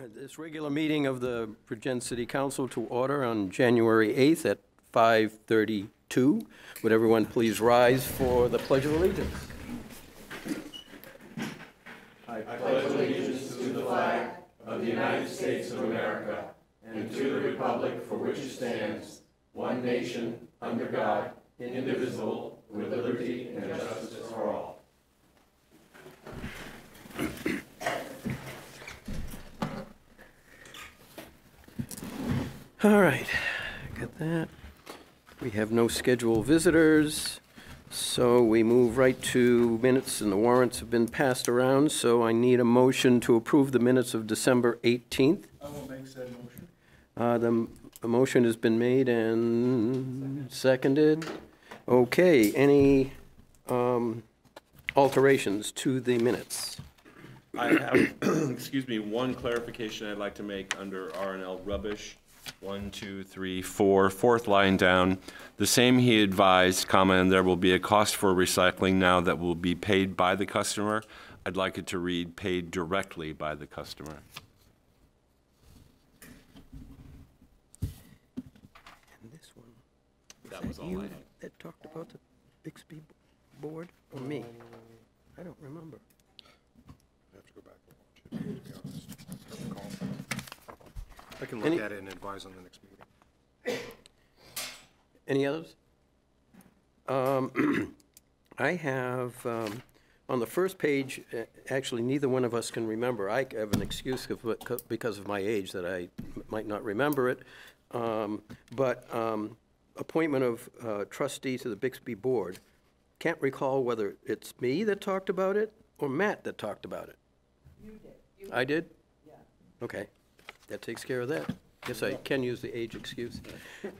This regular meeting of the Vergennes City Council to order on January 8th at 5:32. Would everyone please rise for the Pledge of Allegiance? I pledge allegiance to the flag of the United States of America and to the republic for which it stands, one nation, under God, indivisible, with liberty and justice for all. All right, got that. We have no scheduled visitors, so we move right to minutes, and the warrants have been passed around, so I need a motion to approve the minutes of December 18th. I will make said motion. The motion has been made and seconded. Okay, any alterations to the minutes? I have, excuse me, one clarification I'd like to make under R&L rubbish. 1, 2, 3, 4, fourth line down. The same he advised, comma, and there will be a cost for recycling now that will be paid by the customer. I'd like it to read paid directly by the customer. And this one, That was all you I had. that talked about the Bixby board, or me? I don't remember. I have to go back and watch it, to be honest. Call. I can Any- look at it and advise on the next meeting. Any others? I have, on the first page, actually, neither one of us can remember. I have an excuse because of my age that I might not remember it. But appointment of trustee to the Bixby board. Can't recall whether it's me that talked about it or Matt that talked about it. You did. I did? Yeah. Okay, that takes care of that. Guess I can use the age excuse.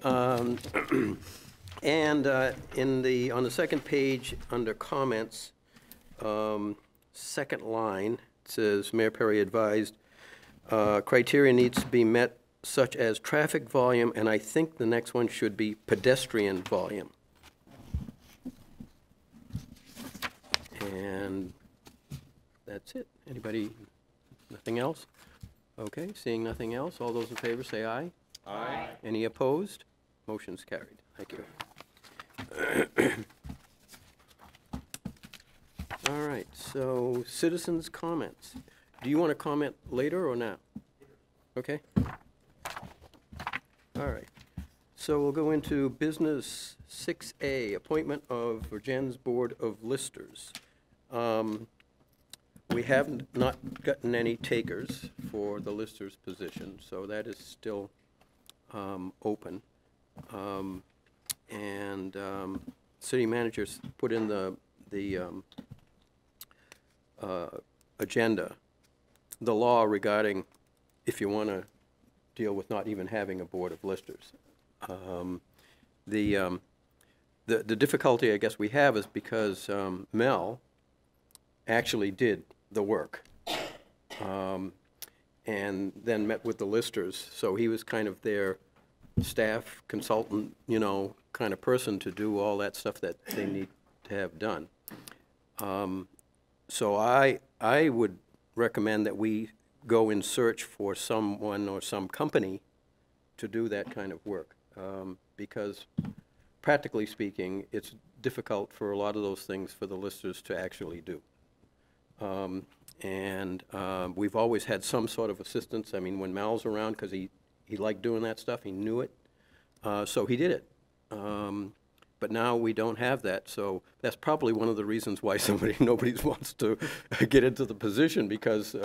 And on the second page, under comments, second line, it says, Mayor Perry advised, criteria needs to be met such as traffic volume, and I think the next one should be pedestrian volume. And that's it. Anybody, nothing else? Okay, seeing nothing else, all those in favor say aye. Aye. Any opposed? Motion's carried. Thank you. All right, so citizens' comments. Do you want to comment later or now? Okay. All right. So we'll go into business 6A, appointment of Vergennes Board of Listers. We have not gotten any takers for the lister's position, so that is still open. City managers put in the agenda, the law regarding if you want to deal with not even having a board of listers. The difficulty I guess we have is because Mel actually did the work and then met with the listers, so he was kind of their staff consultant, you know, kind of person to do all that stuff that they need to have done. So I would recommend that we go in search for someone or some company to do that kind of work, because practically speaking, it's difficult for a lot of those things for the listers to actually do. We've always had some sort of assistance. I mean, when Mal's around, because he liked doing that stuff, he knew it, so he did it. But now we don't have that, so that's probably one of the reasons why nobody wants to get into the position, because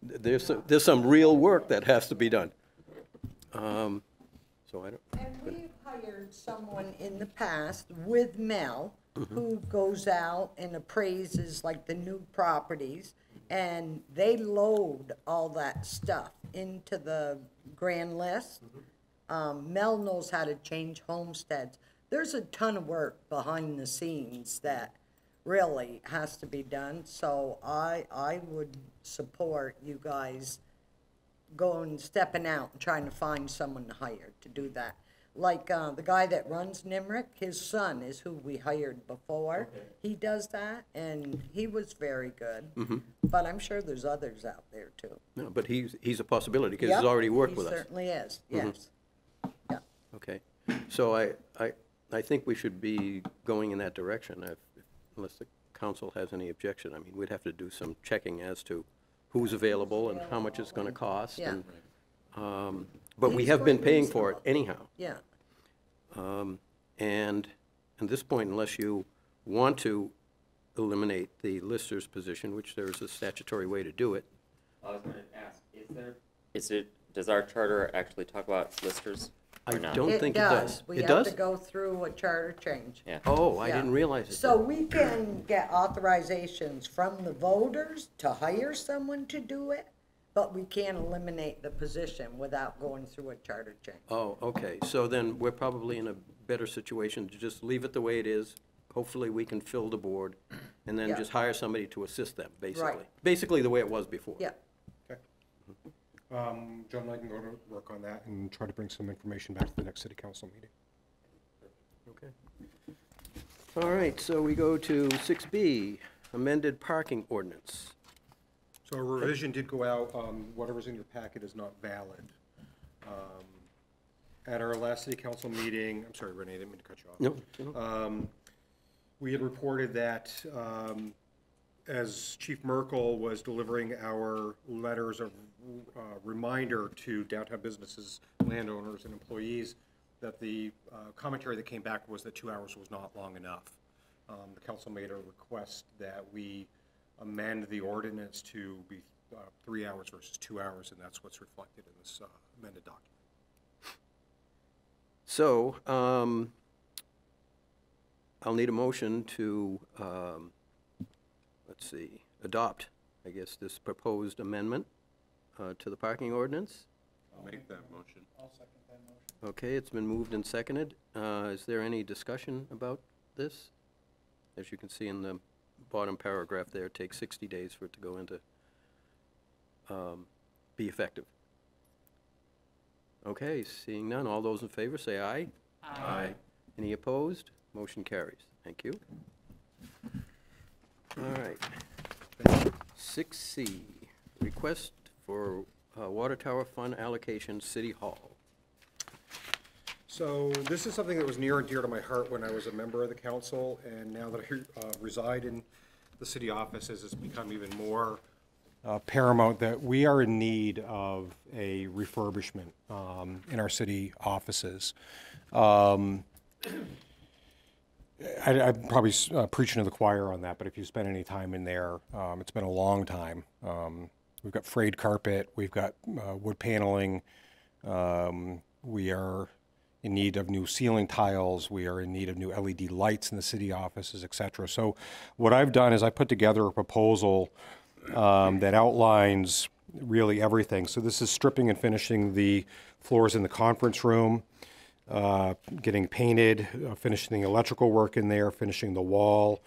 there's some real work that has to be done. So I don't. And we've hired someone in the past with Mel who goes out and appraises like the new properties, and they load all that stuff into the grand list. Mel knows how to change homesteads. There's a ton of work behind the scenes that really has to be done, so I would support you guys stepping out and trying to find someone to hire to do that. Like, the guy that runs Nimrick, his son is who we hired before. He does that, and he was very good. But I'm sure there's others out there too. No, but he's a possibility, because Yep, he's already worked with He us. certainly is, yes. Yeah. Okay, so I think we should be going in that direction, unless the council has any objection. I mean, we'd have to do some checking as to who's available and how much it's gonna cost. Yeah. But we He's have been quite paying for it reasonable. anyhow. Yeah, And at this point, unless you want to eliminate the lister's position, which there is a statutory way to do it, I was going to ask, does our charter actually talk about listers I or not? don't think it does. We It have does? to go through a charter change. Yeah. Oh, I Yeah. didn't realize it. So did. we can get authorizations from the voters to hire someone to do it, but we can't eliminate the position without going through a charter change. Oh, okay, so then we're probably in a better situation to just leave it the way it is. Hopefully, we can fill the board, and then Yeah. just hire somebody to assist them, basically. Right. Basically, the way it was before. Yeah, Okay. John and I can go to work on that and try to bring some information back to the next city council meeting. Okay. All right, so we go to 6B, amended parking ordinance. So a revision did go out, whatever's in your packet is not valid. At our last city council meeting, I'm sorry, Renee, I didn't mean to cut you off. No? We had reported that as Chief Merkel was delivering our letters of reminder to downtown businesses, landowners, and employees, that the commentary that came back was that 2 hours was not long enough. The council made a request that we amend the ordinance to be 3 hours versus 2 hours, and that's what's reflected in this amended document. So, I'll need a motion to, let's see, adopt, I guess, this proposed amendment to the parking ordinance. I'll make that motion. Okay, it's been moved and seconded. Is there any discussion about this? As you can see in the bottom paragraph there, it takes 60 days for it to go into, be effective. Okay, seeing none, all those in favor say aye. Aye. Any opposed? Motion carries. Thank you. All right. 6C, request for water tower fund allocation, City Hall. So this is something that was near and dear to my heart when I was a member of the council, and now that I reside in the city offices, it's become even more paramount that we are in need of a refurbishment in our city offices. I'm probably preaching to the choir on that, but if you spend any time in there, it's been a long time. We've got frayed carpet, we've got wood paneling, we are in need of new ceiling tiles, we are in need of new LED lights in the city offices, et cetera. So what I've done is I put together a proposal that outlines really everything. So this is stripping and finishing the floors in the conference room, getting painted, finishing the electrical work in there, finishing the wall.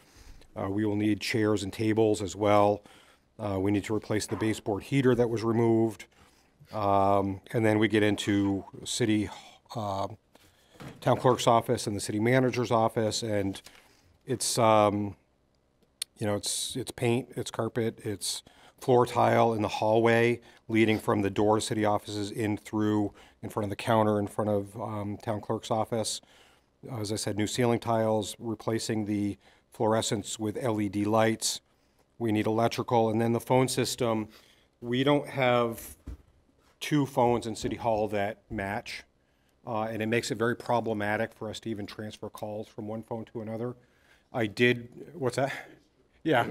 We will need chairs and tables as well. We need to replace the baseboard heater that was removed. And then we get into city town clerk's office and the city manager's office, and it's it's paint, it's carpet, it's floor tile in the hallway leading from the door to city offices in through in front of the counter in front of town clerk's office. As I said, new ceiling tiles, replacing the fluorescents with LED lights. We need electrical, and then the phone system. We don't have two phones in City Hall that match, and it makes it very problematic for us to even transfer calls from one phone to another. What's that? Yeah.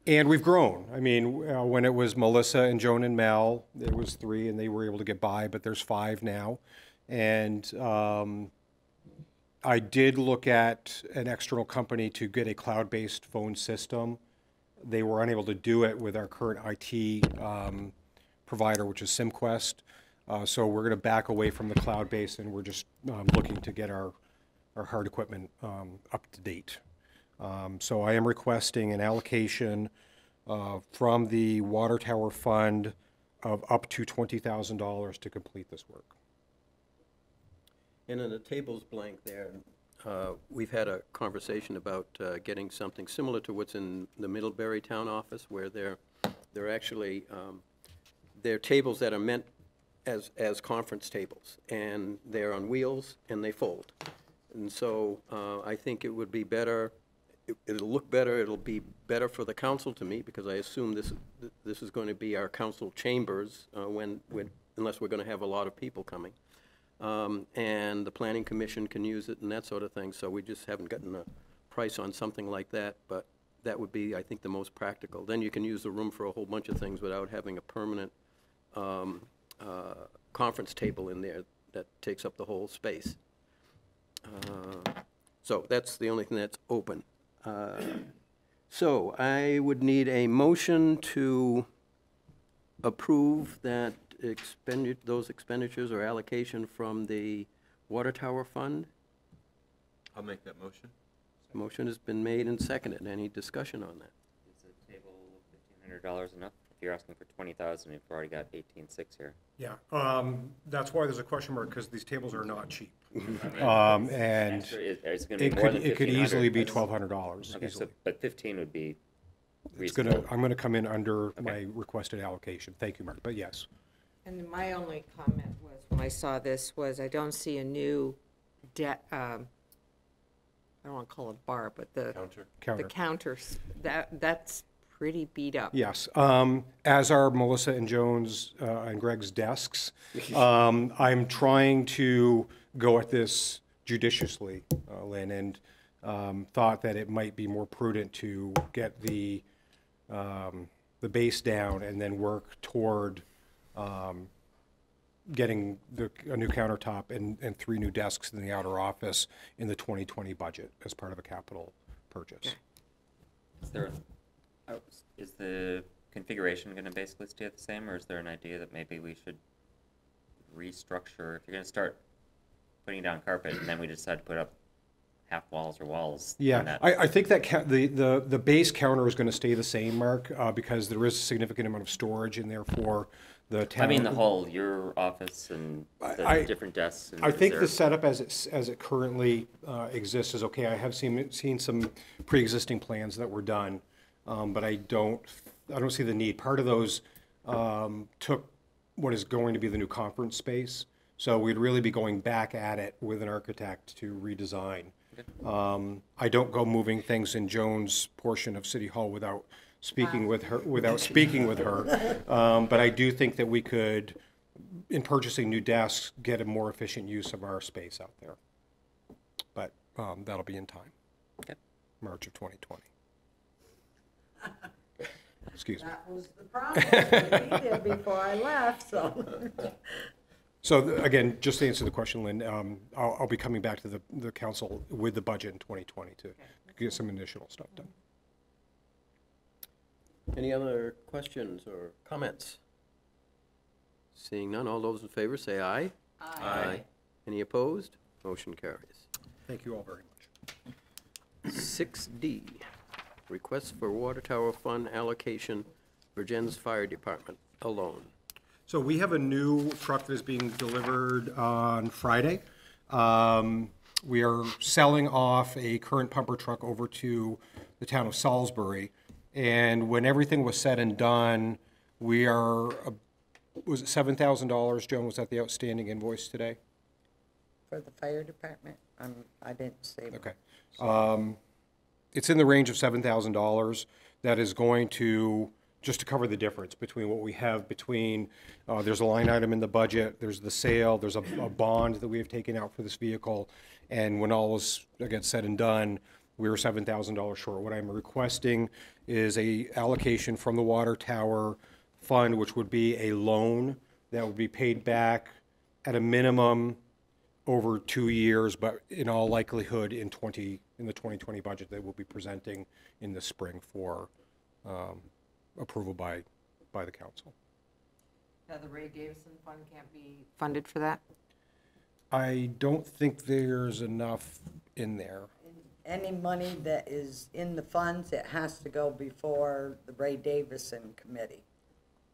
And we've grown. I mean, when it was Melissa and Joan and Mel, there was 3 and they were able to get by, but there's 5 now. And I did look at an external company to get a cloud-based phone system. They were unable to do it with our current IT provider, which is SimQuest. So we're going to back away from the cloud-based, and we're just looking to get our hard equipment up to date. So I am requesting an allocation from the Water Tower Fund of up to $20,000 to complete this work. And in the table's blank there, we've had a conversation about getting something similar to what's in the Middlebury Town office, where they're actually, they're tables that are meant as conference tables, and they're on wheels and they fold. And so I think it would be better, it'll look better, it'll be better for the council to meet, because I assume this is going to be our council chambers unless we're going to have a lot of people coming. And the planning commission can use it and that sort of thing, so we just haven't gotten a price on something like that, but that would be, I think, the most practical. Then you can use the room for a whole bunch of things without having a permanent conference table in there that takes up the whole space. So that's the only thing that's open. So I would need a motion to approve that those expenditures or allocation from the water tower fund. I'll make that motion. Motion has been made and seconded. Any discussion on that? Is the table $1,500 enough? If you're asking for 20,000, we've already got 18.6 here. Yeah, that's why there's a question mark, because these tables are not cheap. And Extra, is it going to be more than 1,500? it could easily be $1,200 Okay, easily. but 15 would be It's reasonable. I'm gonna come in under my requested allocation. Thank you, Mark, but yes. And my only comment was, when I saw this, was I don't see a new I don't want to call it bar, but the Counter. counters, that's pretty beat up. Yes, as are Melissa and Jones and Greg's desks. I'm trying to go at this judiciously, Lynn, and thought that it might be more prudent to get the base down and then work toward getting a new countertop and 3 new desks in the outer office in the 2020 budget as part of a capital purchase. Is the configuration going to basically stay the same, or is there an idea that maybe we should restructure? If you're going to start putting down carpet and then we decide to put up half walls or walls. Yeah, I think that the base counter is going to stay the same, Mark, because there is a significant amount of storage in there for the town. I mean the whole, your office and the different desks. And I think is the setup as it currently exists is okay. I have seen some pre-existing plans that were done, but I don't see the need. Part of those took what is going to be the new conference space, so we'd really be going back at it with an architect to redesign. I don't go moving things in Joan's portion of City Hall without speaking with her. But I do think that we could, in purchasing new desks, get a more efficient use of our space out there. But that'll be in time. Okay. March of 2020. Excuse me. That was the promise that we did before I left, so. So again, just to answer the question, Lynn, I'll be coming back to the council with the budget in 2020 to get some additional stuff done. Any other questions or comments? Seeing none, all those in favor say aye. Aye. Any opposed? Motion carries. Thank you all very much. 6D, request for water tower fund allocation, Vergennes Fire Department alone. So we have a new truck that is being delivered on Friday. We are selling off a current pumper truck over to the town of Salisbury. And when everything was said and done, we are, was it $7,000, Joan? Was that the outstanding invoice today? For the fire department, I didn't say. Okay. It's in the range of $7,000. That is going to, just to cover the difference between what we have between, there's a line item in the budget, there's the sale, there's a bond that we have taken out for this vehicle, and when all is, again, said and done, we were $7,000 short. What I'm requesting is a allocation from the water tower fund, which would be a loan that would be paid back at a minimum over 2 years, but in all likelihood in the 2020 budget that we'll be presenting in the spring for approval by the council. Now, the Ray Davison Fund can't be funded for that? I don't think there's enough in there. Any money that is in the funds, it has to go before the Ray Davison Committee,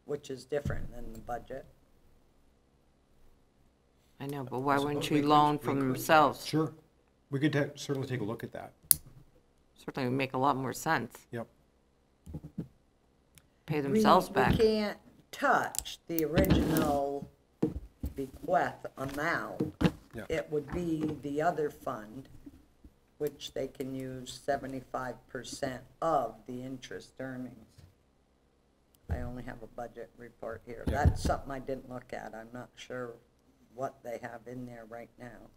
which is different than the budget. I know, but why wouldn't suppose you loan from themselves? Sure. We could certainly take a look at that. Certainly would make a lot more sense. Yep. Pay themselves back. We can't touch the original bequest amount. Yeah. It would be the other fund, which they can use 75% of the interest earnings. I only have a budget report here. Yeah. That's something I didn't look at. I'm not sure what they have in there right now.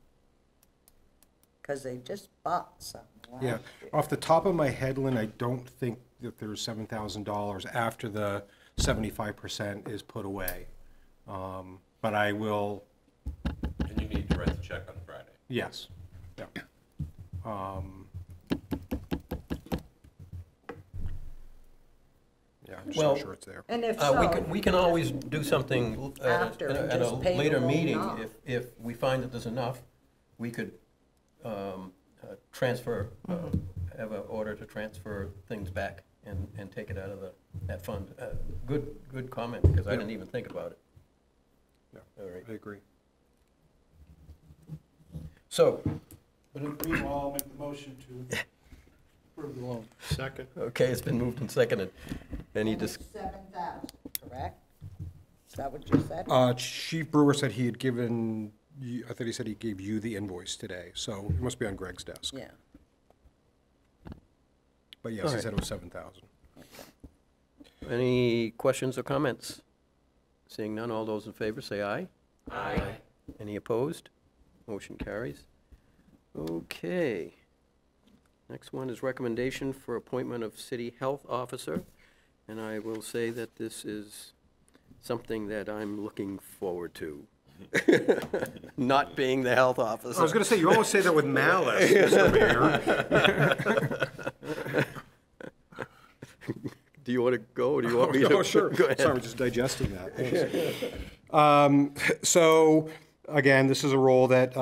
Because they just bought some last Yeah. year. Off the top of my head, Lynn, I don't think that there's $7,000 after the 75% is put away. But I will, And you need to write the check on Friday. yes. Yeah. Yeah, I'm just Well, not sure it's there. And if We can always do something After, at a just pay the later loan meeting. off. If we find that there's enough, we could transfer, have an order to transfer things back and take it out of that fund. Good comment, because I didn't even think about it. Yeah, All right. I agree. So, Meanwhile, I'll make the motion to approve the loan. Second. okay, it's been moved and seconded. Any And it's dis, 7,000, correct? Is that what you said? Chief Brewer said he had given, I thought he said he gave you the invoice today, so it must be on Greg's desk. Yeah. But yes, All he right. said it was 7,000. any questions or comments? Seeing none, all those in favor say aye. Aye. Any opposed? Motion carries. Okay. Next one is recommendation for appointment of city health officer. And I will say that this is something that I'm looking forward to. Not being the health officer. I was going to say, you almost say that with malice, Mr. Mayor. Do you want to go, or do you want me to? Oh, sure. Go ahead. Sorry, we're just digesting that. So, again, this is a role that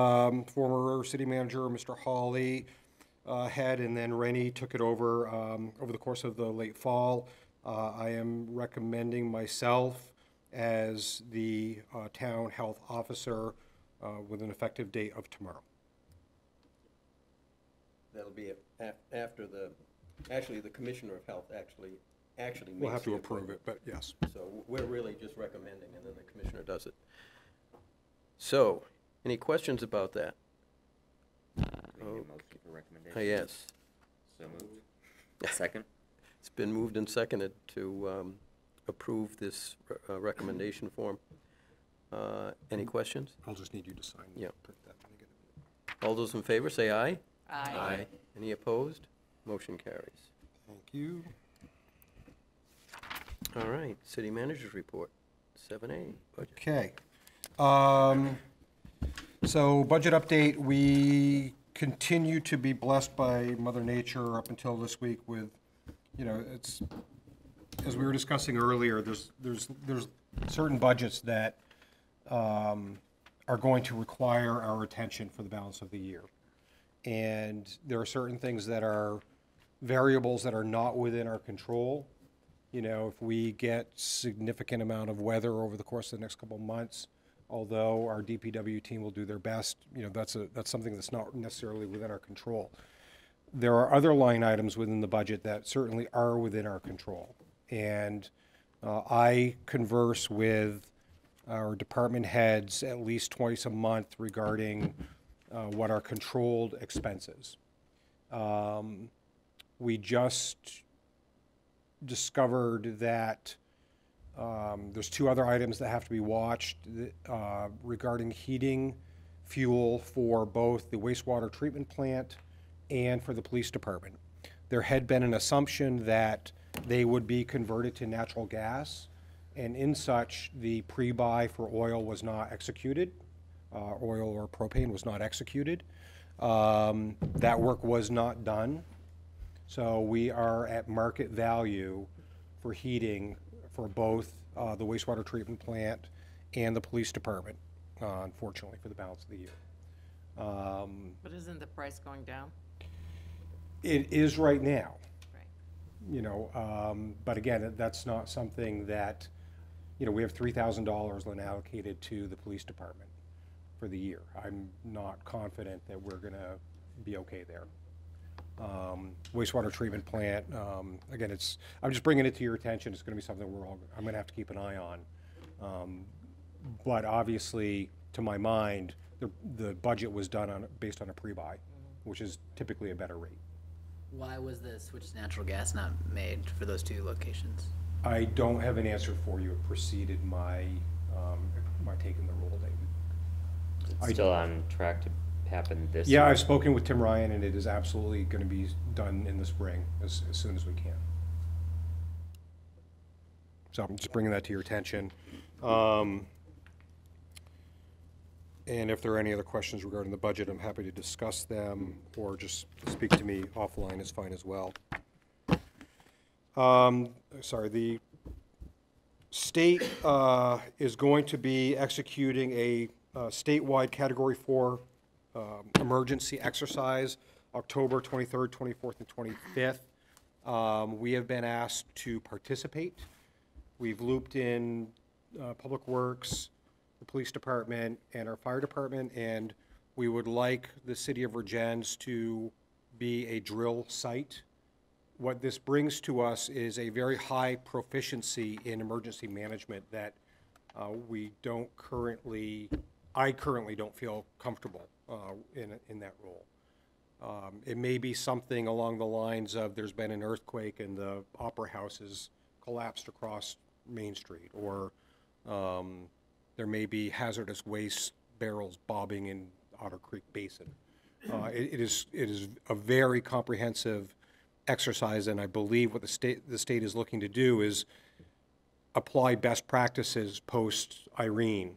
former city manager, Mr. Hawley, had, and then Rennie took it over over the course of the late fall. I am recommending myself as the town health officer with an effective date of tomorrow. That'll be after actually, the Commissioner of Health actually makes We'll have to the approve appointment. it, but yes. So we're really just recommending, and then the Commissioner does it. So, any questions about that? We need a motion for recommendation. Yes. So moved. Second? It's been moved and seconded to approve this recommendation form. Any questions? I'll just need you to sign. Yeah. Print that when you get it. All those in favor, say aye. Aye. Any opposed? Motion carries. Thank you. All right, City Manager's Report, 7A, budget. Okay. So budget update, we continue to be blessed by Mother Nature up until this week with, it's, as we were discussing earlier, there's certain budgets that are going to require our attention for the balance of the year. And there are certain things that are variables that are not within our control. If we get significant amount of weather over the course of the next couple of months, although our DPW team will do their best, that's something that's not necessarily within our control. There are other line items within the budget that certainly are within our control. And I converse with our department heads at least twice a month regarding what are controlled expenses. We just discovered that there's two other items that have to be watched regarding heating fuel for both the wastewater treatment plant and for the police department. There had been an assumption that they would be converted to natural gas, and in such, the pre-buy for oil was not executed. Oil or propane was not executed. That work was not done. So we are at market value for heating for both the wastewater treatment plant and the police department, unfortunately, for the balance of the year. But isn't the price going down? It is right now, Right. but again, that's not something that, we have $3,000 allocated to the police department for the year. I'm not confident that we're going to be okay there. Wastewater treatment plant, again, I'm just bringing it to your attention. It's going to be something I'm going to have to keep an eye on. But obviously, to my mind, the budget was done based on a pre-buy, which is typically a better rate. Why was the switch to natural gas not made for those two locations? I don't have an answer for you. It preceded my taking the role, David. It's still on track to happen this Yeah, year? I've spoken with Tim Ryan, and it is absolutely going to be done in the spring as soon as we can. So I'm just bringing that to your attention. And if there are any other questions regarding the budget, I'm happy to discuss them, or just speak to me offline is fine as well. Sorry, the state is going to be executing a statewide Category 4 emergency exercise, October 23rd, 24th, and 25th. We have been asked to participate. We've looped in Public Works, the police department, and our fire department, and we would like the city of Vergennes to be a drill site. What this brings to us is a very high proficiency in emergency management that I currently don't feel comfortable in that role. It may be something along the lines of there's been an earthquake and the Opera House has collapsed across Main Street, or there may be hazardous waste barrels bobbing in Otter Creek Basin. It is a very comprehensive exercise, and I believe what the state is looking to do is apply best practices post-Irene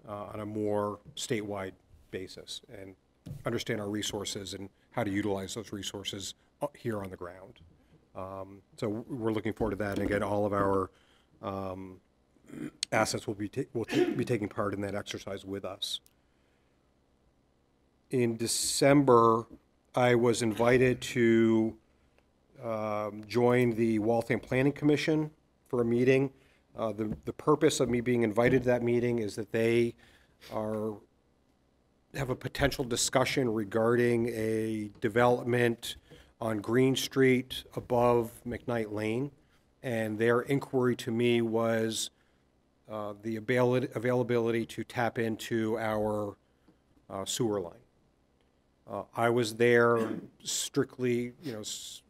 on a more statewide basis, and understand our resources and how to utilize those resources here on the ground. So we're looking forward to that, and again, all of our assets will be taking part in that exercise with us. In December, I was invited to join the Waltham Planning Commission for a meeting. The purpose of me being invited to that meeting is that they have a potential discussion regarding a development on Green Street above McKnight Lane, and their inquiry to me was the availability to tap into our sewer line. I was there strictly,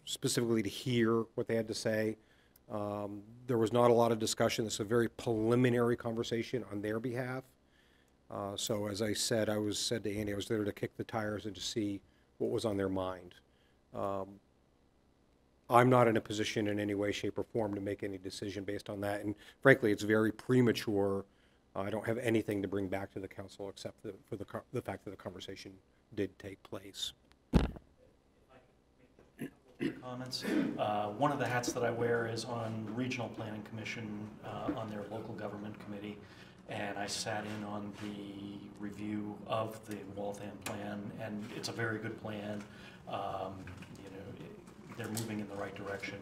specifically to hear what they had to say. There was not a lot of discussion. This is a very preliminary conversation on their behalf. So as I said, said to Andy, I was there to kick the tires and to see what was on their mind. I'm not in a position in any way, shape, or form to make any decision based on that. And frankly, it's very premature. I don't have anything to bring back to the council except for the fact that the conversation did take place. Comments. One of the hats that I wear is on Regional Planning Commission on their local government committee, and I sat in on the review of the Waltham plan, and it's a very good plan. They're moving in the right direction.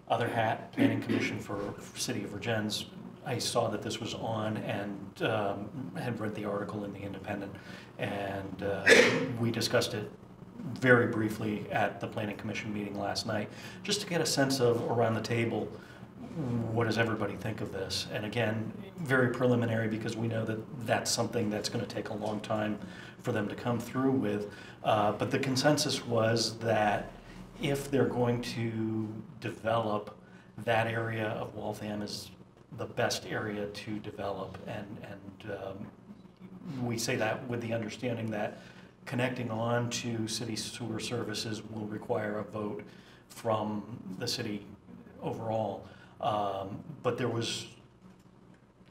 Other hat, Planning Commission for City of Vergennes. I saw that this was on and had read the article in the Independent, and we discussed it very briefly at the Planning Commission meeting last night, just to get a sense of, around the table, what does everybody think of this? And again, very preliminary, because we know that that's something that's going to take a long time for them to come through with. But the consensus was that if they're going to develop, that area of Waltham is the best area to develop. And we say that with the understanding that connecting on to city sewer services will require a vote from the city overall. But there was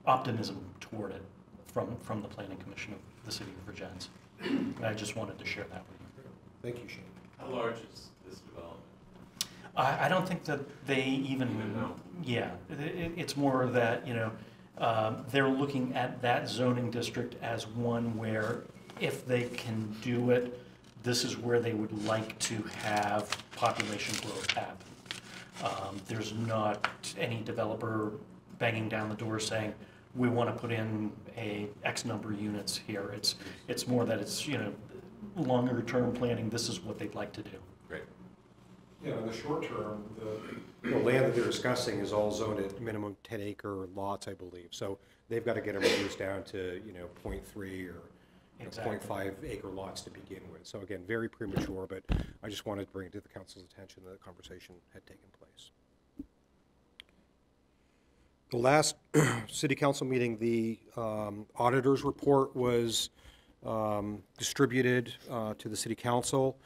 optimism toward it from the Planning Commission of the City of Vergennes. And I just wanted to share that with you. Thank you, Shane. How large is this development? I don't think that they even know. Yeah, it's more that, they're looking at that zoning district as one where if they can do it, this is where they would like to have population growth happen. There's not any developer banging down the door saying, we want to put in a X number of units here. It's more that it's, longer term planning, this is what they'd like to do. Great. Yeah, in the short term, the land that they're discussing is all zoned at minimum 10-acre lots, I believe. So they've got to get them reduced down to, 0.3 or Exactly. 0.5 acre lots to begin with. So again, very premature, but I just wanted to bring it to the council's attention that the conversation had taken place. The last city council meeting, the auditor's report was distributed to the city council.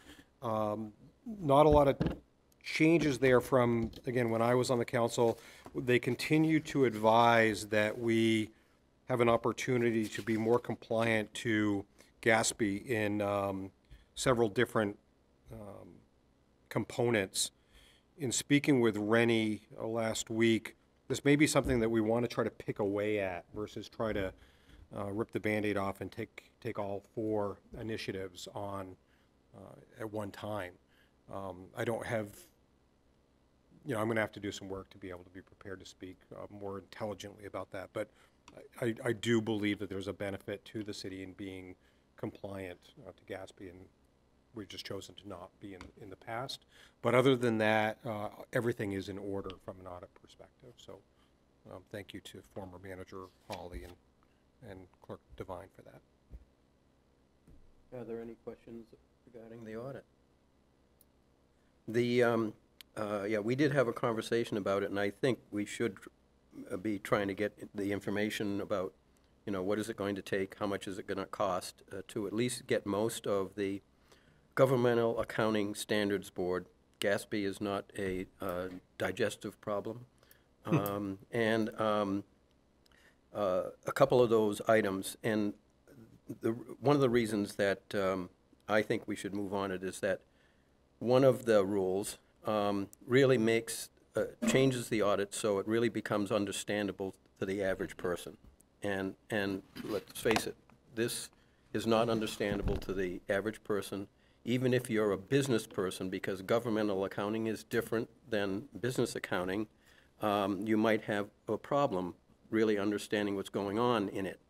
Not a lot of changes there from, again, when I was on the council. They continue to advise that we have an opportunity to be more compliant to GASB in several different components. In speaking with Rennie last week, this may be something that we want to try to pick away at versus try to rip the Band-Aid off and take all 4 initiatives on at one time. I don't have, I'm going to have to do some work to be able to be prepared to speak more intelligently about that. But I do believe that there's a benefit to the city in being compliant to GASB, and we've just chosen to not be in the past. But other than that, everything is in order from an audit perspective. So thank you to former manager Hawley and Clerk Devine for that. Are there any questions regarding the audit? Yeah, we did have a conversation about it, and I think we should be trying to get the information about, what is it going to take, how much is it going to cost to at least get most of the Governmental Accounting Standards Board. GASB is not a digestive problem. And a couple of those items. And one of the reasons that I think we should move on it is that one of the rules really changes the audit so it really becomes understandable to the average person. And let's face it, this is not understandable to the average person, even if you're a business person, because governmental accounting is different than business accounting. You might have a problem really understanding what's going on in it.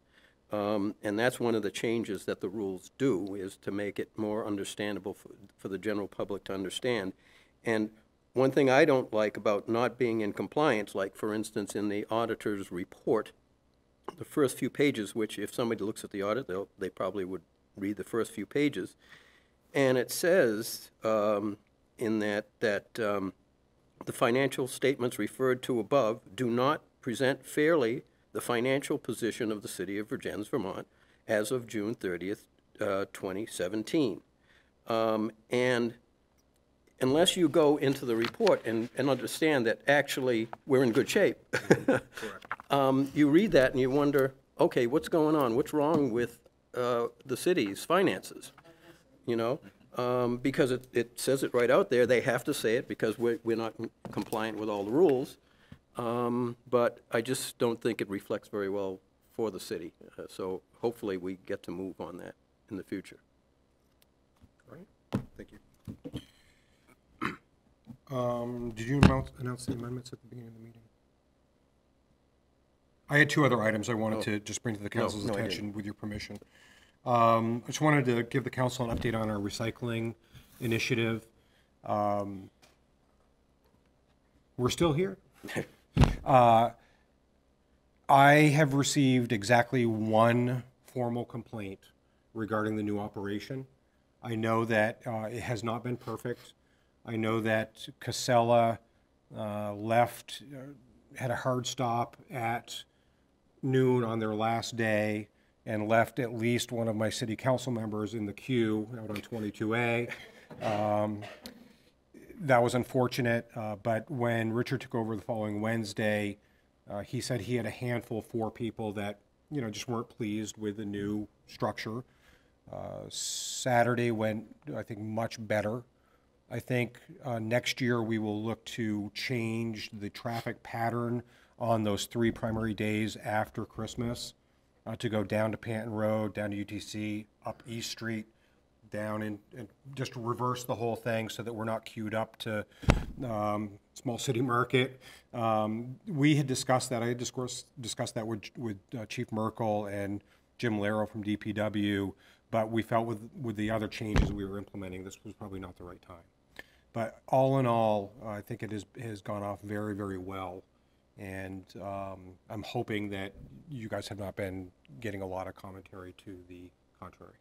And that's one of the changes that the rules do, is to make it more understandable for the general public to understand. And one thing I don't like about not being in compliance, like for instance in the auditor's report, the first few pages, which if somebody looks at the audit, they probably would read the first few pages, and it says in that the financial statements referred to above do not present fairly the financial position of the city of Vergennes, Vermont, as of June 30th, 2017. And unless you go into the report and understand that actually we're in good shape, you read that and you wonder, okay, what's going on? What's wrong with the city's finances? Because it says it right out there. They have to say it because we're not compliant with all the rules. But I just don't think it reflects very well for the city. So hopefully we get to move on that in the future. All right, thank you. Did you announce the amendments at the beginning of the meeting? I had 2 other items I wanted to just bring to the council's attention with your permission. I just wanted to give the council an update on our recycling initiative. We're still here. I have received exactly 1 formal complaint regarding the new operation. I know that it has not been perfect. I know that Casella left, had a hard stop at noon on their last day and left at least one of my city council members in the queue out on 22A. That was unfortunate, but when Richard took over the following Wednesday, he said he had a handful of 4 people that, just weren't pleased with the new structure. Saturday went, I think, much better. I think next year we will look to change the traffic pattern on those 3 primary days after Christmas to go down to Panton Road, down to UTC, up East Street, down and just reverse the whole thing so that we're not queued up to small city market. We had discussed that. I had discussed that with Chief Merkel and Jim Laro from DPW, but we felt with the other changes we were implementing, this was probably not the right time. But all in all, I think it has gone off very, very well. And I'm hoping that you guys have not been getting a lot of commentary to the contrary.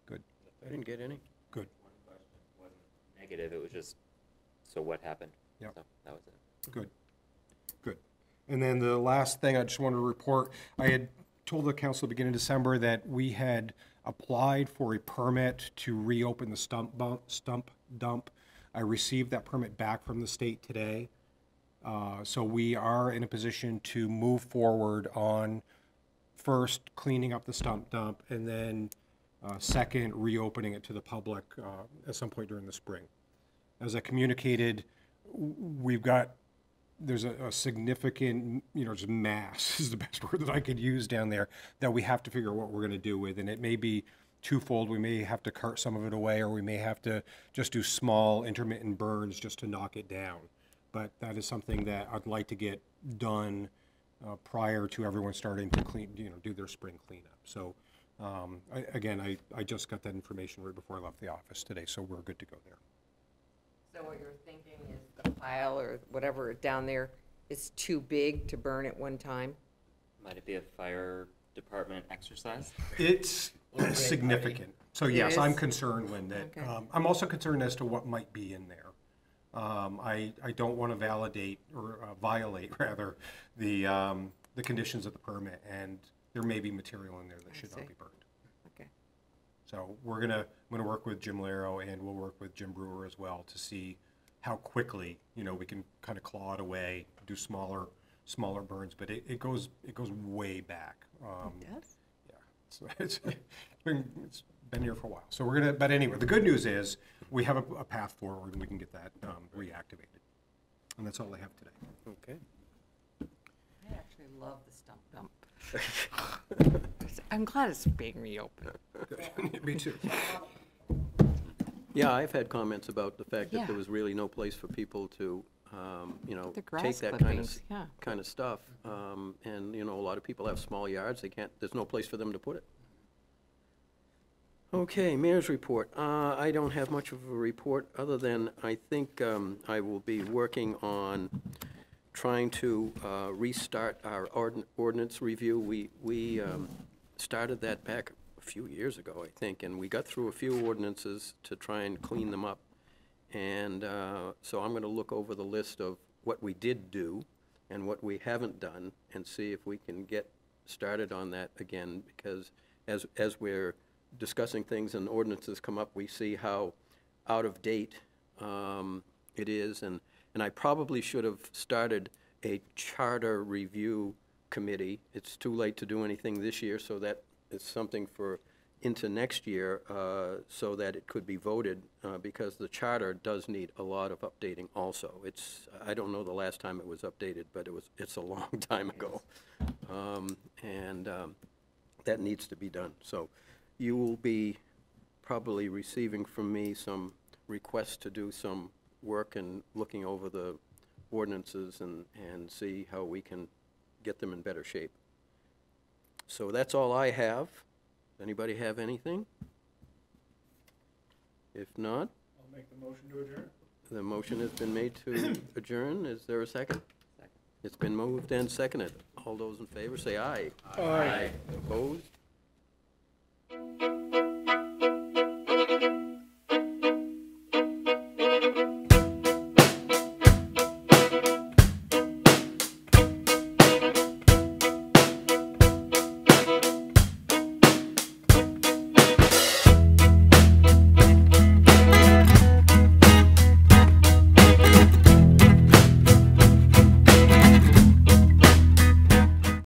Good. I didn't get any. Good. One question wasn't negative, it was just, so what happened? Yep. So that was it. Good. Good. And then the last thing I just wanted to report, I had told the council at the beginning of December that we had applied for a permit to reopen the stump dump. I received that permit back from the state today. So we are in a position to move forward on first cleaning up the stump dump and then second reopening it to the public at some point during the spring. As I communicated, there's a significant, just mass is the best word that I could use down there that we have to figure out what we're going to do with, and it may be twofold. We may have to cart some of it away, or we may have to just do small intermittent burns just to knock it down. But that is something that I'd like to get done prior to everyone starting to do their spring cleanup. So I just got that information right before I left the office today, so we're good to go there. So what you're thinking is the pile or whatever down there is too big to burn at one time? Might it be a fire department exercise? It's significant. So yes, is? I'm concerned, Lynn, that, Okay. I'm also concerned as to what might be in there. I don't want to violate the conditions of the permit, and there may be material in there that should not be burned. Okay. So I'm gonna work with Jim Laro, and we'll work with Jim Brewer as well to see how quickly, we can kind of claw it away, do smaller burns, but it goes way back. It does? Yeah, it's been here for a while. So but anyway, the good news is we have a path forward and we can get that reactivated. And that's all I have today. Okay. I actually love the stump dump. I'm glad it's being reopened. Me too. Yeah, I've had comments about the fact that Yeah. there was really no place for people to, The take grass that clippings, yeah. kind of stuff. And, a lot of people have small yards, there's no place for them to put it. Okay, mayor's report. I don't have much of a report, other than I think I will be working on trying to restart our ordinance review. We started that back a few years ago, I think, and we got through a few ordinances to try and clean them up. And so I'm going to look over the list of what we did do and what we haven't done and see if we can get started on that again, because as we're discussing things and ordinances come up, we see how out of date it is. And I probably should have started a charter review committee. It's too late to do anything this year, so that is something for into next year, so that it could be voted, because the charter does need a lot of updating also. I don't know the last time it was updated, but it's a long time ago. And that needs to be done. So you will be probably receiving from me some requests to do some work and looking over the ordinances and see how we can get them in better shape. So that's all I have. Anybody have anything? If not, I'll make the motion to adjourn. the motion has been made to adjourn. Is there a second? Second. It's been moved and seconded. All those in favor say aye. Aye. Opposed?